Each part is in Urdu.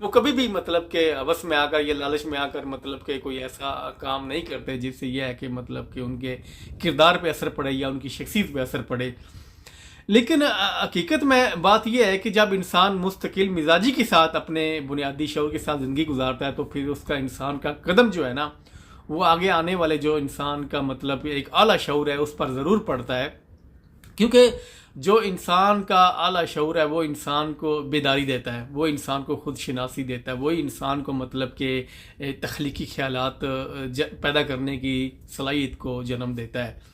وہ کبھی بھی مطلب کہ ہوس میں آ کر یا لالچ میں آ کر مطلب کہ کوئی ایسا کام نہیں کرتے جس سے یہ ہے کہ مطلب کہ ان کے کردار پہ اثر پڑے یا ان کی شخصیت پہ اثر پڑے۔ لیکن حقیقت میں بات یہ ہے کہ جب انسان مستقل مزاجی کے ساتھ اپنے بنیادی شعور کے ساتھ زندگی گزارتا ہے تو پھر اس کا انسان کا قدم جو ہے نا وہ آگے آنے والے جو انسان کا مطلب ایک اعلیٰ شعور ہے اس پر ضرور پڑتا ہے، کیونکہ جو انسان کا اعلیٰ شعور ہے وہ انسان کو بیداری دیتا ہے، وہ انسان کو خود شناسی دیتا ہے، وہی انسان کو مطلب کہ تخلیقی خیالات پیدا کرنے کی صلاحیت کو جنم دیتا ہے۔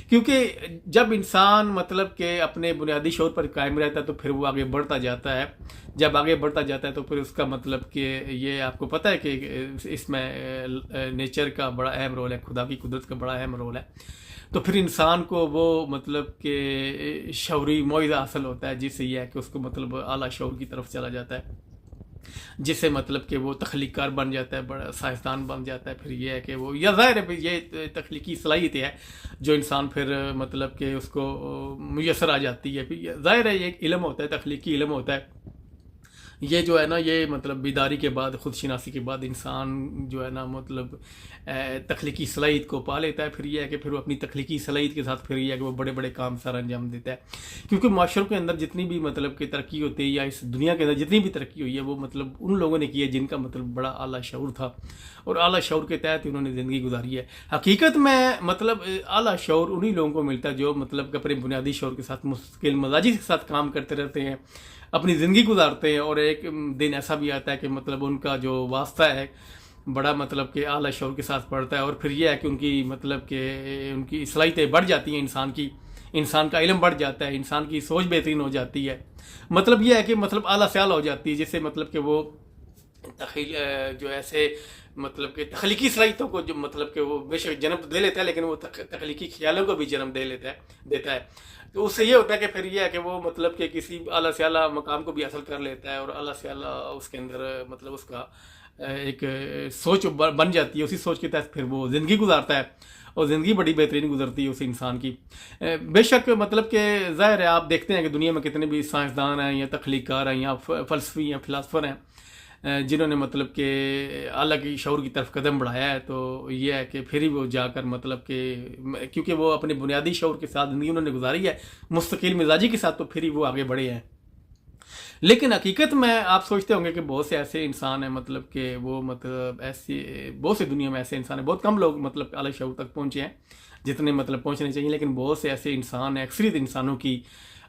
کیونکہ جب انسان مطلب کہ اپنے بنیادی شعور پر قائم رہتا ہے تو پھر وہ آگے بڑھتا جاتا ہے، جب آگے بڑھتا جاتا ہے تو پھر اس کا مطلب کہ یہ آپ کو پتہ ہے کہ اس میں نیچر کا بڑا اہم رول ہے، خدا کی قدرت کا بڑا اہم رول ہے، تو پھر انسان کو وہ مطلب کہ شعوری معاوضہ حاصل ہوتا ہے جس سے یہ ہے کہ اس کو مطلب اعلیٰ شعور کی طرف چلا جاتا ہے، جس سے مطلب کہ وہ تخلیق کار بن جاتا ہے، بڑا سائنسدان بن جاتا ہے۔ پھر یہ ہے کہ وہ یا ظاہر ہے یہ تخلیقی صلاحیت ہے جو انسان پھر مطلب کہ اس کو میسر آ جاتی ہے، پھر ظاہر ہے یہ ایک علم ہوتا ہے، تخلیقی علم ہوتا ہے، یہ جو ہے نا یہ مطلب بیداری کے بعد خود شناسی کے بعد انسان جو ہے نا مطلب تخلیقی صلاحیت کو پا لیتا ہے۔ پھر یہ ہے کہ پھر وہ اپنی تخلیقی صلاحیت کے ساتھ پھر یہ ہے کہ وہ بڑے بڑے کام سر انجام دیتا ہے، کیونکہ معاشروں کے اندر جتنی بھی مطلب کہ ترقی ہوتی ہے یا اس دنیا کے اندر جتنی بھی ترقی ہوئی ہے وہ مطلب ان لوگوں نے کی ہے جن کا مطلب بڑا اعلیٰ شعور تھا اور اعلیٰ شعور کے تحت انہوں نے زندگی گزاری ہے۔ حقیقت میں مطلب اعلیٰ شعور انہی لوگوں کو ملتا ہے جو مطلب کہ اپنے بنیادی شعور کے ساتھ مستقل مزاجی کے ساتھ کام کرتے رہتے ہیں، اپنی زندگی گزارتے ہیں، اور ایک دن ایسا بھی آتا ہے کہ مطلب ان کا جو واسطہ ہے بڑا مطلب کہ اعلیٰ شعور کے ساتھ پڑتا ہے، اور پھر یہ ہے کہ ان کی مطلب کہ ان کی صلاحیتیں بڑھ جاتی ہیں، انسان کا علم بڑھ جاتا ہے، انسان کی سوچ بہترین ہو جاتی ہے، مطلب یہ ہے کہ مطلب اعلیٰ سے اعلیٰ ہو جاتی ہے، جس سے مطلب کہ وہ جو ایسے مطلب کہ تخلیقی صلاحیتوں کو جو مطلب کہ وہ بے شک جنم دے لیتا ہے لیکن وہ تخلیقی خیالوں کو بھی جنم دیتا ہے، تو اس سے یہ ہوتا ہے کہ پھر یہ ہے کہ وہ مطلب کہ کسی اعلیٰ سے اعلیٰ مقام کو بھی حاصل کر لیتا ہے، اور اعلیٰ سے اعلیٰ اس کے اندر مطلب اس کا ایک سوچ بن جاتی ہے، اسی سوچ کے تحت پھر وہ زندگی گزارتا ہے، اور زندگی بڑی بہترین گزرتی ہے اس انسان کی۔ بے شک مطلب کہ ظاہر ہے آپ دیکھتے ہیں کہ دنیا میں کتنے بھی سائنسدان ہیں یا تخلیق کار ہیں یا فلسفی یا فلاسفر ہیں جنہوں نے مطلب کہ اعلیٰ کی شعور کی طرف قدم بڑھایا ہے، تو یہ ہے کہ پھر ہی وہ جا کر مطلب کہ کیونکہ وہ اپنے بنیادی شعور کے ساتھ زندگی انہوں نے گزاری ہے مستقل مزاجی کے ساتھ، تو پھر ہی وہ آگے بڑھے ہیں۔ لیکن حقیقت میں آپ سوچتے ہوں گے کہ بہت سے ایسے انسان ہیں مطلب کہ وہ مطلب ایسے بہت سے دنیا میں ایسے انسان ہیں، بہت کم لوگ مطلب اعلیٰ شعور تک پہنچے ہیں جتنے مطلب پہنچنے چاہیے، لیکن بہت سے ایسے انسان ہیں، اکثریت انسانوں کی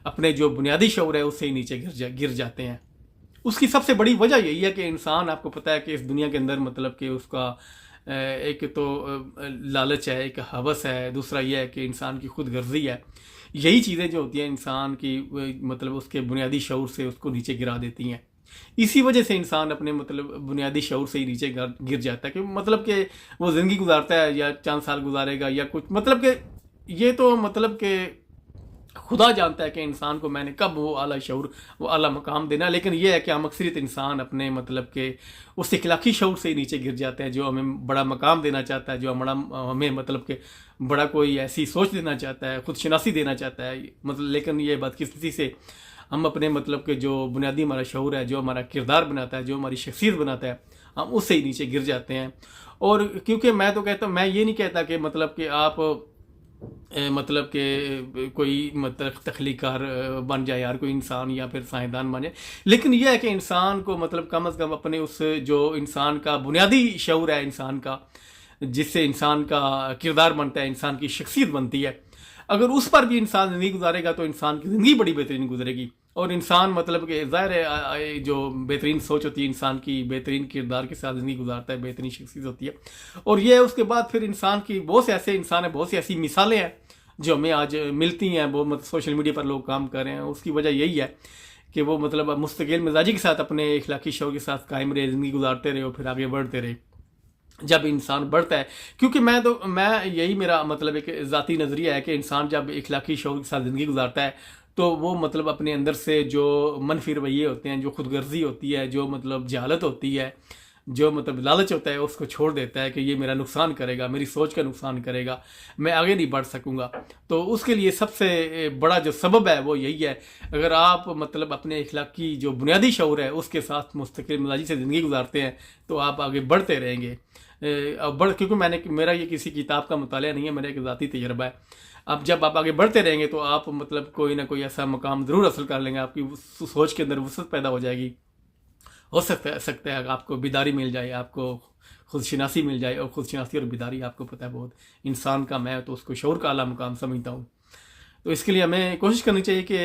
اپنے جو بنیادی شعور ہے اس سے ہی نیچے گر جاتے ہیں۔ اس کی سب سے بڑی وجہ یہی ہے کہ انسان آپ کو پتہ ہے کہ اس دنیا کے اندر مطلب کہ اس کا ایک تو لالچ ہے، ایک ہوس ہے، دوسرا یہ ہے کہ انسان کی خود غرضی ہے، یہی چیزیں جو ہوتی ہیں انسان کی مطلب اس کے بنیادی شعور سے اس کو نیچے گرا دیتی ہیں، اسی وجہ سے انسان اپنے مطلب بنیادی شعور سے ہی نیچے گر جاتا ہے کہ مطلب کہ وہ زندگی گزارتا ہے یا چند سال گزارے گا یا کچھ، مطلب کہ یہ تو مطلب کہ خدا جانتا ہے کہ انسان کو میں نے کب وہ اعلیٰ شعور وہ اعلیٰ مقام دینا، لیکن یہ ہے کہ ہم اکثریت انسان اپنے مطلب کہ اس اخلاقی شعور سے ہی نیچے گر جاتے ہیں جو ہمیں بڑا مقام دینا چاہتا ہے، جو ہمیں مطلب کہ بڑا کوئی ایسی سوچ دینا چاہتا ہے، خود شناسی دینا چاہتا ہے، مطلب لیکن یہ بدقسمتی سے ہم اپنے مطلب کہ جو بنیادی ہمارا شعور ہے، جو ہمارا کردار بناتا ہے، جو ہماری شخصیت بناتا ہے، ہم اس سے ہی نیچے گر جاتے ہیں۔ اور کیونکہ میں تو کہتا ہوں، میں یہ نہیں کہتا کہ مطلب کہ آپ مطلب کہ کوئی مطلب تخلیق کار بن جائے یار کوئی انسان یا پھر سائنسدان بن جائے، لیکن یہ ہے کہ انسان کو مطلب کم از کم اپنے اس جو انسان کا بنیادی شعور ہے انسان کا، جس سے انسان کا کردار بنتا ہے، انسان کی شخصیت بنتی ہے، اگر اس پر بھی انسان زندگی گزارے گا تو انسان کی زندگی بڑی بہترین گزرے گی، اور انسان مطلب کہ ظاہر ہے جو بہترین سوچ ہوتی ہے انسان کی، بہترین کردار کے ساتھ زندگی گزارتا ہے، بہترین شخصیت ہوتی ہے، اور یہ اس کے بعد پھر انسان کی بہت سے ایسے انسان ہیں، بہت سی ایسی مثالیں ہیں جو ہمیں آج ملتی ہیں، وہ مطلب سوشل میڈیا پر لوگ کام کر رہے ہیں، اس کی وجہ یہی ہے کہ وہ مطلب مستقل مزاجی کے ساتھ اپنے اخلاقی شعور کے ساتھ قائم رہے، زندگی گزارتے رہے اور پھر آگے بڑھتے رہے۔ جب انسان بڑھتا ہے، کیونکہ میں یہی میرا مطلب ایک ذاتی نظریہ ہے کہ انسان جب اخلاقی شعور کے ساتھ زندگی گزارتا ہے تو وہ مطلب اپنے اندر سے جو منفی رویے ہوتے ہیں، جو خود غرضی ہوتی ہے، جو مطلب جہالت ہوتی ہے، جو مطلب لالچ ہوتا ہے اس کو چھوڑ دیتا ہے کہ یہ میرا نقصان کرے گا، میری سوچ کا نقصان کرے گا، میں آگے نہیں بڑھ سکوں گا. تو اس کے لیے سب سے بڑا جو سبب ہے وہ یہی ہے، اگر آپ مطلب اپنے اخلاقی جو بنیادی شعور ہے اس کے ساتھ مستقل مزاجی سے زندگی گزارتے ہیں تو آپ آگے بڑھتے رہیں گے. کیونکہ میرا یہ کسی کتاب کا مطالعہ نہیں ہے، میرا ایک ذاتی تجربہ ہے. اب جب آپ آگے بڑھتے رہیں گے تو آپ مطلب کوئی نہ کوئی ایسا مقام ضرور حاصل کر لیں گے، آپ کی سوچ کے اندر وسعت پیدا ہو جائے گی. ہو سکتا ہے آپ کو بیداری مل جائے، آپ کو خود شناسی مل جائے، اور خود شناسی اور بیداری آپ کو پتہ ہے بہت انسان کا، میں تو اس کو شعور کا اعلیٰ مقام سمجھتا ہوں. تو اس کے لیے ہمیں کوشش کرنی چاہیے کہ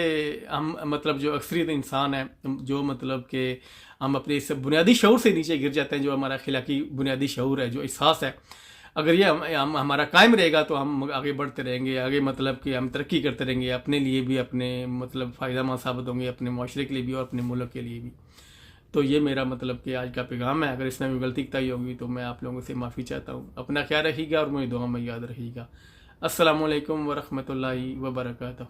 ہم مطلب جو اکثریت انسان ہے، جو مطلب کہ ہم اپنے اس بنیادی شعور سے نیچے گر جاتے ہیں، جو ہمارا اخلاقی بنیادی شعور ہے، جو احساس ہے، اگر یہ ہمارا قائم رہے گا تو ہم آگے بڑھتے رہیں گے، آگے مطلب کہ ہم ترقی کرتے رہیں گے، اپنے لیے بھی اپنے مطلب فائدہ مند ثابت ہوں گے، اپنے معاشرے کے لیے بھی اور اپنے ملک کے لیے بھی. تو یہ میرا مطلب کہ آج کا پیغام ہے. اگر اس میں بھی غلطی کتائی ہوگی تو میں آپ لوگوں سے معافی چاہتا ہوں. اپنا خیال رکھیے گا اور مجھے دعا میں یاد رکھیے گا. السلام علیکم ورحمۃ اللہ وبرکاتہ.